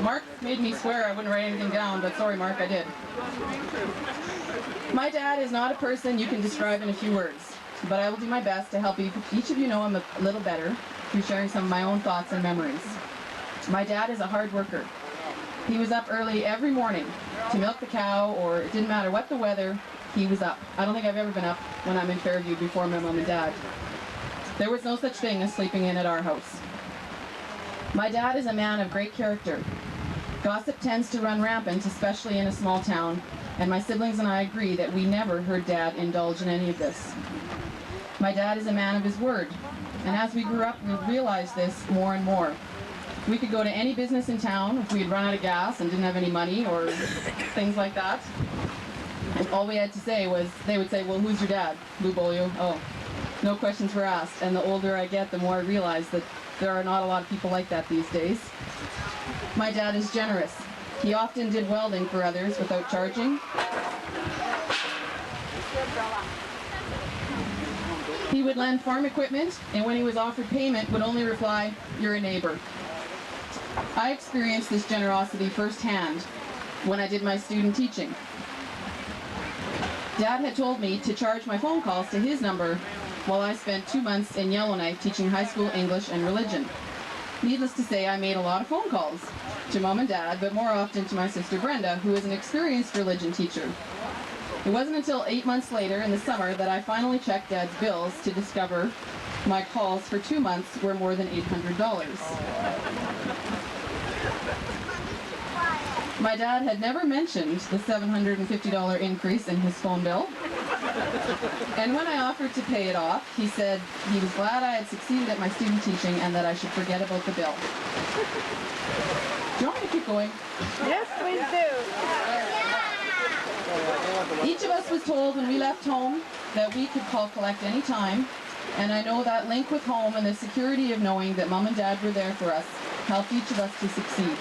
Mark made me swear I wouldn't write anything down, but sorry Mark, I did. My dad is not a person you can describe in a few words, but I will do my best to help each of you know him a little better through sharing some of my own thoughts and memories. My dad is a hard worker. He was up early every morning to milk the cow, or it didn't matter what the weather, he was up. I don't think I've ever been up when I'm in Fairview before my mom and dad. There was no such thing as sleeping in at our house. My dad is a man of great character. Gossip tends to run rampant, especially in a small town, and my siblings and I agree that we never heard Dad indulge in any of this. My dad is a man of his word, and as we grew up, we realized this more and more. We could go to any business in town if we had run out of gas and didn't have any money or things like that. And all we had to say was, they would say, well, who's your dad? Lou Bolio. Oh, no questions were asked. And the older I get, the more I realize that there are not a lot of people like that these days. My dad is generous. He often did welding for others without charging. He would lend farm equipment, and when he was offered payment, would only reply, "You're a neighbor." I experienced this generosity firsthand when I did my student teaching. Dad had told me to charge my phone calls to his number while I spent 2 months in Yellowknife teaching high school English and religion. Needless to say, I made a lot of phone calls to Mom and Dad, but more often to my sister Brenda, who is an experienced religion teacher. It wasn't until 8 months later in the summer that I finally checked Dad's bills to discover my calls for 2 months were more than $800. My dad had never mentioned the $750 increase in his phone bill. And when I offered to pay it off, he said he was glad I had succeeded at my student teaching and that I should forget about the bill. Do you want me to keep going? Yes, please do. Each of us was told when we left home that we could call collect any time, and I know that link with home and the security of knowing that Mom and Dad were there for us helped each of us to succeed.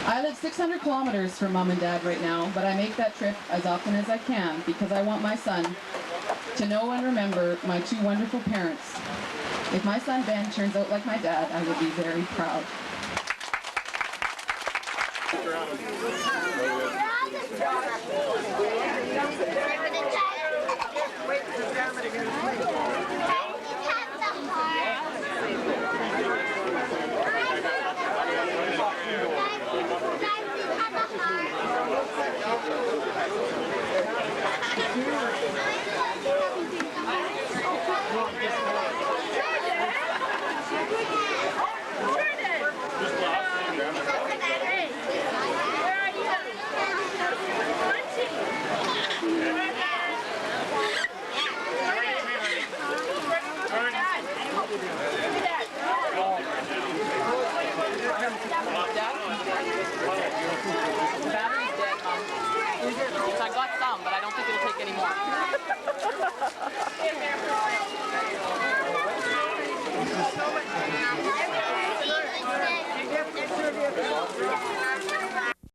I live 600 kilometers from Mom and Dad right now, but I make that trip as often as I can because I want my son to know and remember my two wonderful parents. If my son Ben turns out like my dad, I will be very proud. I got some, but I don't think it'll take any more.